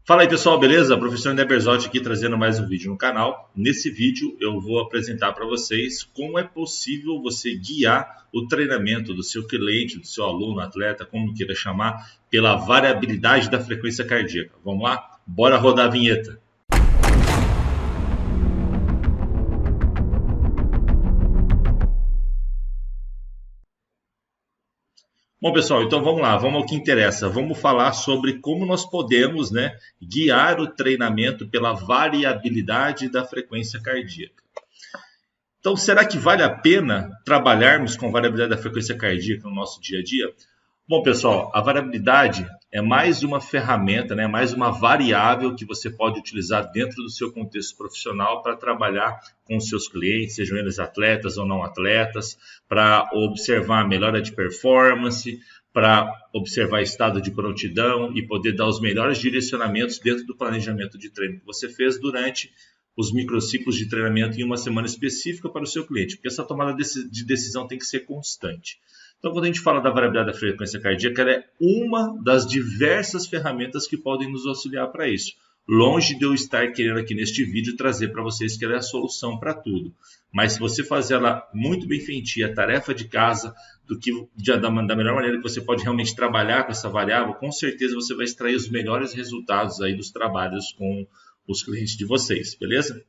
Fala aí pessoal, beleza? Professor André Berzotti aqui trazendo mais um vídeo no canal. Nesse vídeo eu vou apresentar para vocês como é possível você guiar o treinamento do seu cliente, do seu aluno, atleta, como queira chamar, pela variabilidade da frequência cardíaca. Vamos lá? Bora rodar a vinheta. Bom, pessoal, então vamos lá, vamos ao que interessa. Vamos falar sobre como nós podemos, guiar o treinamento pela variabilidade da frequência cardíaca. Então, será que vale a pena trabalharmos com variabilidade da frequência cardíaca no nosso dia a dia? Bom, pessoal, a variabilidade é mais uma ferramenta, mais uma variável que você pode utilizar dentro do seu contexto profissional para trabalhar com os seus clientes, sejam eles atletas ou não atletas, para observar a melhora de performance, para observar estado de prontidão e poder dar os melhores direcionamentos dentro do planejamento de treino que você fez durante os microciclos de treinamento em uma semana específica para o seu cliente, porque essa tomada de decisão tem que ser constante. Então, quando a gente fala da variabilidade da frequência cardíaca, ela é uma das diversas ferramentas que podem nos auxiliar para isso. Longe de eu estar querendo aqui neste vídeo trazer para vocês que ela é a solução para tudo. Mas se você fazer ela muito bem feitinha, a tarefa de casa, da melhor maneira que você pode realmente trabalhar com essa variável, com certeza você vai extrair os melhores resultados aí dos trabalhos com os clientes de vocês, beleza?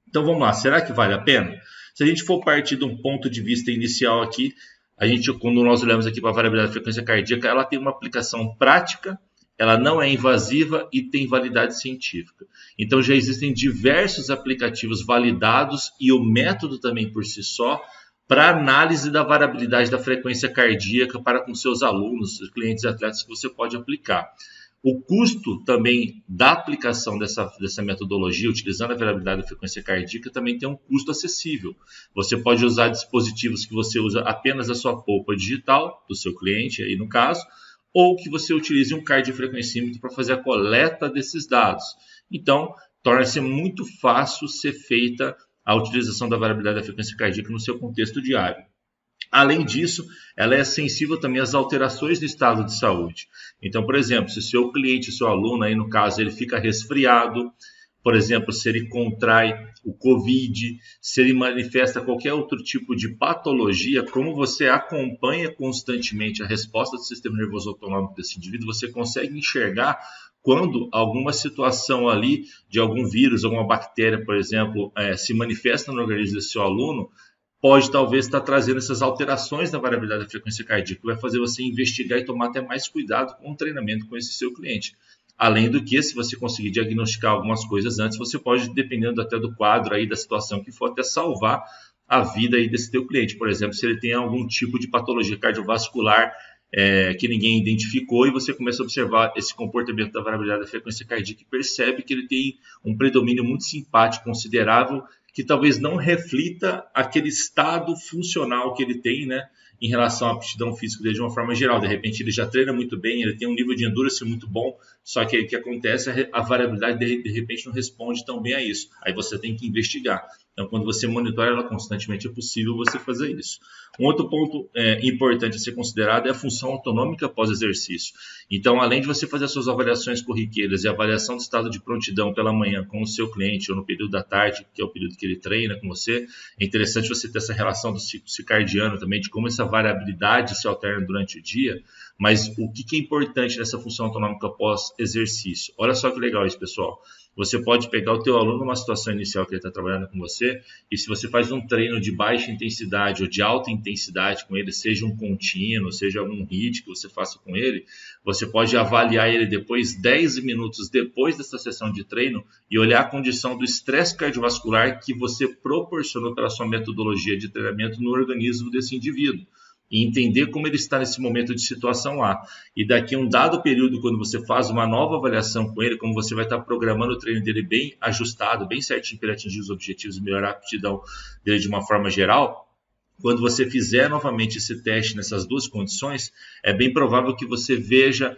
Então vamos lá, será que vale a pena? Se a gente for partir de um ponto de vista inicial aqui, quando nós olhamos aqui para a variabilidade da frequência cardíaca, ela tem uma aplicação prática, ela não é invasiva e tem validade científica. Então já existem diversos aplicativos validados e o método também por si só para análise da variabilidade da frequência cardíaca para com seus alunos, seus clientes e atletas que você pode aplicar. O custo também da aplicação dessa metodologia, utilizando a variabilidade da frequência cardíaca, também tem um custo acessível. Você pode usar dispositivos que você usa apenas a sua polpa digital, do seu cliente, aí no caso, ou que você utilize um cardiofrequencímetro para fazer a coleta desses dados. Então, torna-se muito fácil ser feita a utilização da variabilidade da frequência cardíaca no seu contexto diário. Além disso, ela é sensível também às alterações do estado de saúde. Então, por exemplo, se o seu cliente, seu aluno, aí no caso, ele fica resfriado, por exemplo, se ele contrai o COVID, se ele manifesta qualquer outro tipo de patologia, como você acompanha constantemente a resposta do sistema nervoso autonômico desse indivíduo, você consegue enxergar quando alguma situação ali de algum vírus, alguma bactéria, por exemplo, se manifesta no organismo desse seu aluno, pode talvez estar trazendo essas alterações na variabilidade da frequência cardíaca, que vai fazer você investigar e tomar até mais cuidado com o treinamento com esse seu cliente. Além do que, se você conseguir diagnosticar algumas coisas antes, você pode, dependendo até do quadro aí, da situação que for, até salvar a vida aí desse teu cliente. Por exemplo, se ele tem algum tipo de patologia cardiovascular que ninguém identificou e você começa a observar esse comportamento da variabilidade da frequência cardíaca e percebe que ele tem um predomínio muito simpático, considerável, que talvez não reflita aquele estado funcional que ele tem, em relação à aptidão física dele de uma forma geral. De repente ele já treina muito bem, ele tem um nível de endurance muito bom, só que aí o que acontece é a variabilidade de repente não responde tão bem a isso. Aí você tem que investigar. Então, quando você monitora ela constantemente, é possível você fazer isso. Um outro ponto importante a ser considerado é a função autonômica pós-exercício. Então, além de você fazer as suas avaliações corriqueiras e avaliação do estado de prontidão pela manhã com o seu cliente ou no período da tarde, que é o período que ele treina com você, é interessante você ter essa relação do ciclo circadiano também, de como essa variabilidade se alterna durante o dia. Mas o que é importante nessa função autonômica pós-exercício? Olha só que legal isso, pessoal. Você pode pegar o teu aluno numa situação inicial que ele está trabalhando com você, e se você faz um treino de baixa intensidade ou de alta intensidade com ele, seja um contínuo, seja algum HIIT que você faça com ele, você pode avaliar ele depois, 10 minutos depois dessa sessão de treino, e olhar a condição do estresse cardiovascular que você proporcionou pela sua metodologia de treinamento no organismo desse indivíduo. E entender como ele está nesse momento de situação lá. E daqui a um dado período, quando você faz uma nova avaliação com ele, como você vai estar programando o treino dele bem ajustado, bem certinho para ele atingir os objetivos e melhorar a aptidão dele de uma forma geral, quando você fizer novamente esse teste nessas duas condições, é bem provável que você veja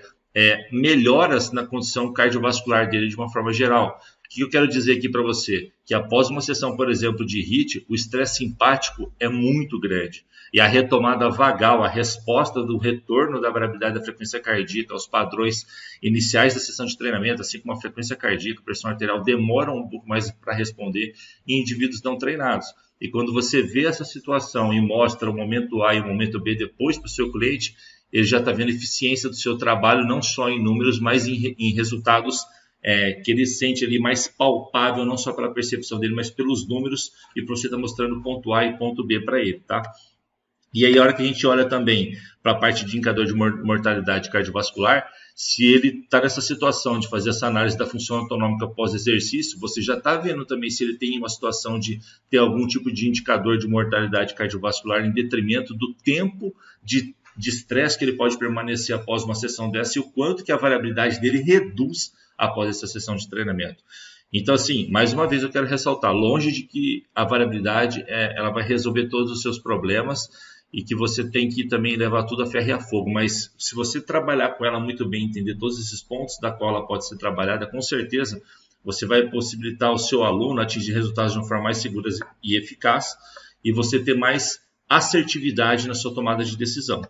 melhoras na condição cardiovascular dele de uma forma geral. O que eu quero dizer aqui para você? Que após uma sessão, por exemplo, de HIIT, o estresse simpático é muito grande. E a retomada vagal, a resposta do retorno da variabilidade da frequência cardíaca aos padrões iniciais da sessão de treinamento, assim como a frequência cardíaca, a pressão arterial, demoram um pouco mais para responder em indivíduos não treinados. E quando você vê essa situação e mostra o momento A e o momento B depois para o seu cliente, ele já está vendo a eficiência do seu trabalho, não só em números, mas em resultados que ele sente ali mais palpável, não só pela percepção dele, mas pelos números, e para você estar mostrando ponto A e ponto B para ele, tá? E aí, a hora que a gente olha também para a parte de indicador de mortalidade cardiovascular, se ele está nessa situação de fazer essa análise da função autonômica pós-exercício, você já está vendo também se ele tem uma situação de ter algum tipo de indicador de mortalidade cardiovascular em detrimento do tempo de estresse que ele pode permanecer após uma sessão dessa e o quanto que a variabilidade dele reduz após essa sessão de treinamento. Então, assim, mais uma vez eu quero ressaltar, longe de que a variabilidade ela vai resolver todos os seus problemas e que você tem que também levar tudo a ferro e a fogo, mas se você trabalhar com ela muito bem, entender todos esses pontos da qual ela pode ser trabalhada, com certeza você vai possibilitar ao seu aluno atingir resultados de uma forma mais segura e eficaz e você ter mais assertividade na sua tomada de decisão.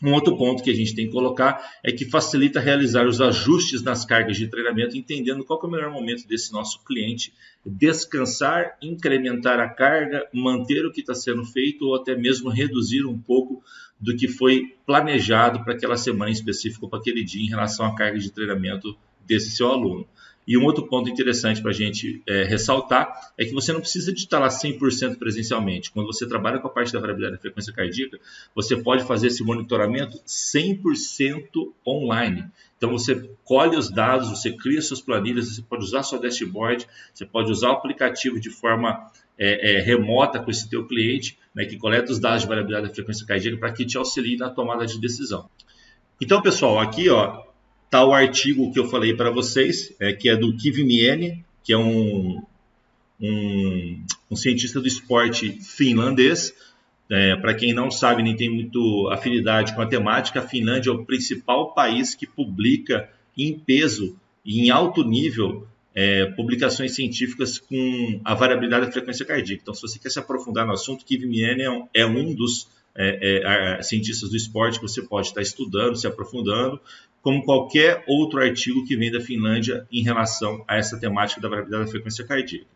Um outro ponto que a gente tem que colocar é que facilita realizar os ajustes nas cargas de treinamento, entendendo qual que é o melhor momento desse nosso cliente descansar, incrementar a carga, manter o que está sendo feito ou até mesmo reduzir um pouco do que foi planejado para aquela semana em específico, para aquele dia em relação à carga de treinamento desse seu aluno. E um outro ponto interessante para a gente ressaltar é que você não precisa de estar lá 100% presencialmente. Quando você trabalha com a parte da variabilidade da frequência cardíaca, você pode fazer esse monitoramento 100% online. Então você colhe os dados, você cria suas planilhas, você pode usar sua dashboard, você pode usar o aplicativo de forma remota com esse teu cliente, né, que coleta os dados de variabilidade da frequência cardíaca para que te auxilie na tomada de decisão. Então, pessoal, aqui está o artigo que eu falei para vocês, que é do Kiviniemi, que é um cientista do esporte finlandês. Para quem não sabe, nem tem muito afinidade com a temática, a Finlândia é o principal país que publica em peso e em alto nível publicações científicas com a variabilidade da frequência cardíaca. Então, se você quer se aprofundar no assunto, Kiviniemi é um dos cientistas do esporte que você pode estar estudando, se aprofundando, como qualquer outro artigo que vem da Finlândia em relação a essa temática da variabilidade da frequência cardíaca.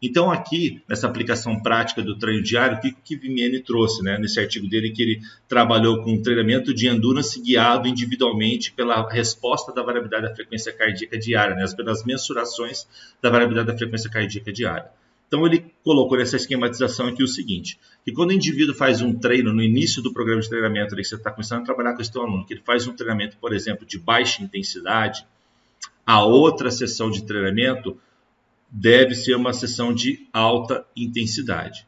Então, aqui, nessa aplicação prática do treino diário, o que o Kiviniemi trouxe, né? Nesse artigo dele, que ele trabalhou com treinamento de endurance guiado individualmente pela resposta da variabilidade da frequência cardíaca diária, né? Pelas mensurações da variabilidade da frequência cardíaca diária. Então, ele colocou nessa esquematização aqui o seguinte, que quando o indivíduo faz um treino no início do programa de treinamento, que você está começando a trabalhar com esse teu aluno, que ele faz um treinamento, por exemplo, de baixa intensidade, a outra sessão de treinamento deve ser uma sessão de alta intensidade.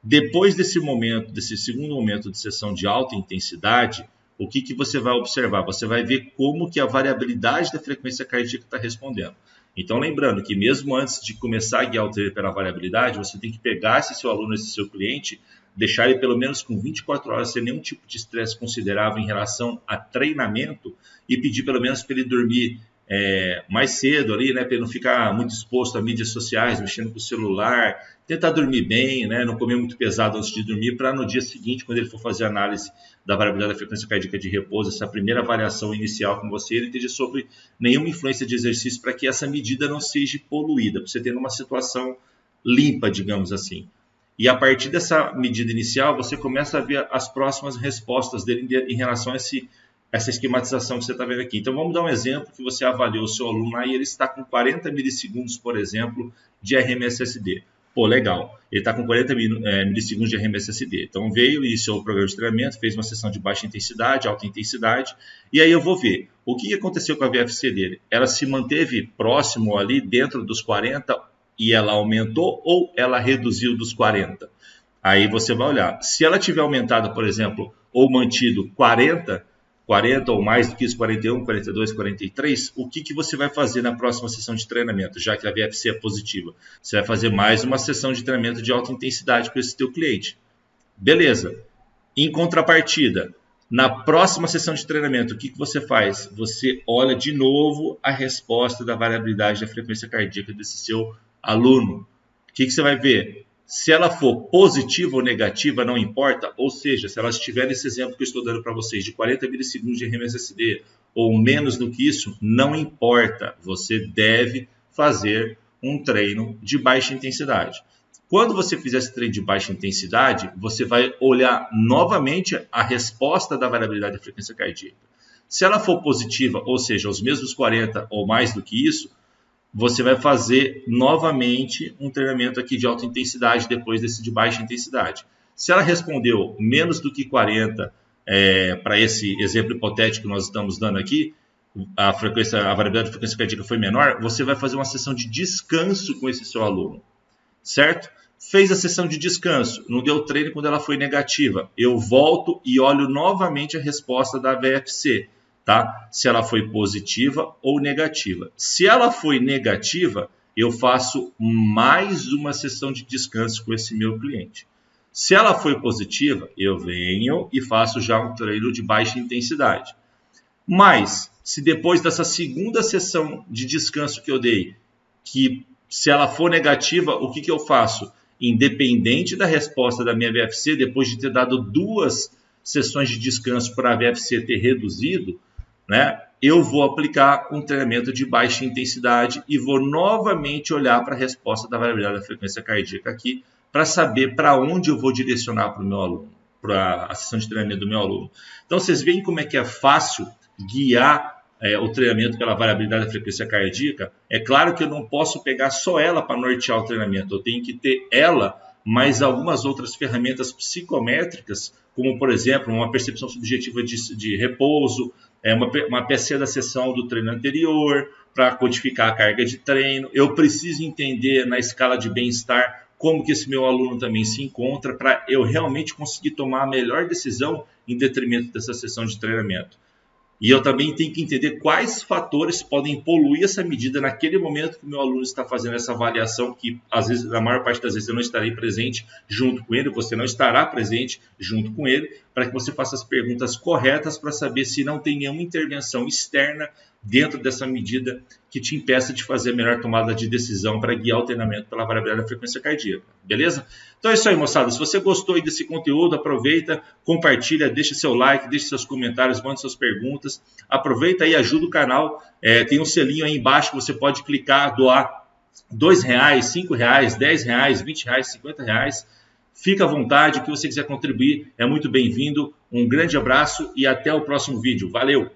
Depois desse momento, desse segundo momento de sessão de alta intensidade, o que você vai observar? Você vai ver como que a variabilidade da frequência cardíaca está respondendo. Então, lembrando que mesmo antes de começar a guiar o treino pela variabilidade, você tem que pegar esse seu aluno, esse seu cliente, deixar ele pelo menos com 24 horas sem nenhum tipo de estresse considerável em relação a treinamento e pedir pelo menos para ele dormir mais cedo ali, né, para ele não ficar muito exposto a mídias sociais, mexendo com o celular, tentar dormir bem, né, não comer muito pesado antes de dormir, para no dia seguinte, quando ele for fazer a análise da variabilidade da frequência cardíaca de repouso, essa primeira avaliação inicial com você, ele esteja sobre nenhuma influência de exercício para que essa medida não seja poluída, para você ter uma situação limpa, digamos assim. E a partir dessa medida inicial, você começa a ver as próximas respostas dele em relação a essa esquematização que você está vendo aqui. Então, vamos dar um exemplo que você avaliou o seu aluno aí, ele está com 40 milissegundos, por exemplo, de RMSSD. Pô, legal, ele está com 40 milissegundos de RMSSD. Então, veio, iniciou o programa de treinamento, fez uma sessão de baixa intensidade, alta intensidade, e aí eu vou ver o que aconteceu com a VFC dele. Ela se manteve próximo ali, dentro dos 40, e ela aumentou ou ela reduziu dos 40? Aí você vai olhar. Se ela tiver aumentado, por exemplo, ou mantido 40 ou mais do que isso, 41, 42, 43, o que você vai fazer na próxima sessão de treinamento, já que a VFC é positiva? Você vai fazer mais uma sessão de treinamento de alta intensidade com esse teu cliente. Beleza. Em contrapartida, Na próxima sessão de treinamento, o que você faz? Você olha de novo a resposta da variabilidade da frequência cardíaca desse seu aluno. O que você vai ver? Se ela for positiva ou negativa, não importa. Ou seja, se ela estiver nesse exemplo que eu estou dando para vocês, de 40 milissegundos de RMSSD ou menos do que isso, não importa. Você deve fazer um treino de baixa intensidade. Quando você fizer esse treino de baixa intensidade, você vai olhar novamente a resposta da variabilidade da frequência cardíaca. Se ela for positiva, ou seja, os mesmos 40 ou mais do que isso, você vai fazer novamente um treinamento aqui de alta intensidade depois desse de baixa intensidade. Se ela respondeu menos do que 40, para esse exemplo hipotético que nós estamos dando aqui, a variabilidade da frequência cardíaca foi menor, você vai fazer uma sessão de descanso com esse seu aluno, certo? Fez a sessão de descanso, não deu treino quando ela foi negativa. Eu volto e olho novamente a resposta da VFC, tá? Se ela foi positiva ou negativa. Se ela foi negativa, eu faço mais uma sessão de descanso com esse meu cliente. Se ela foi positiva, eu venho e faço já um treino de baixa intensidade. Mas, se depois dessa segunda sessão de descanso que eu dei, que se ela for negativa, o que eu faço? Independente da resposta da minha VFC, depois de ter dado 2 sessões de descanso para a VFC ter reduzido, né, eu vou aplicar um treinamento de baixa intensidade e vou novamente olhar para a resposta da variabilidade da frequência cardíaca aqui, para saber para onde eu vou direcionar para o meu aluno, para a sessão de treinamento do meu aluno. Então, vocês veem como é que é fácil guiar o treinamento pela variabilidade da frequência cardíaca. É claro que eu não posso pegar só ela para nortear o treinamento, eu tenho que ter ela, mais algumas outras ferramentas psicométricas, como, por exemplo, uma percepção subjetiva de repouso, uma PC da sessão do treino anterior, para codificar a carga de treino. Eu preciso entender na escala de bem-estar como que esse meu aluno também se encontra, para eu realmente conseguir tomar a melhor decisão em detrimento dessa sessão de treinamento. E eu também tenho que entender quais fatores podem poluir essa medida naquele momento que o meu aluno está fazendo essa avaliação, que às vezes, na maior parte das vezes eu não estarei presente junto com ele, você não estará presente junto com ele, para que você faça as perguntas corretas para saber se não tem nenhuma intervenção externa dentro dessa medida que te impeça de fazer a melhor tomada de decisão para guiar o treinamento pela variabilidade da frequência cardíaca, beleza? Então é isso aí, moçada. Se você gostou desse conteúdo, aproveita, compartilha, deixa seu like, deixa seus comentários, manda suas perguntas. Aproveita aí, ajuda o canal. Tem um selinho aí embaixo que você pode clicar, doar R$2, R$5, R$10, R$20, R$50. Fica à vontade, o que você quiser contribuir é muito bem-vindo. Um grande abraço e até o próximo vídeo. Valeu!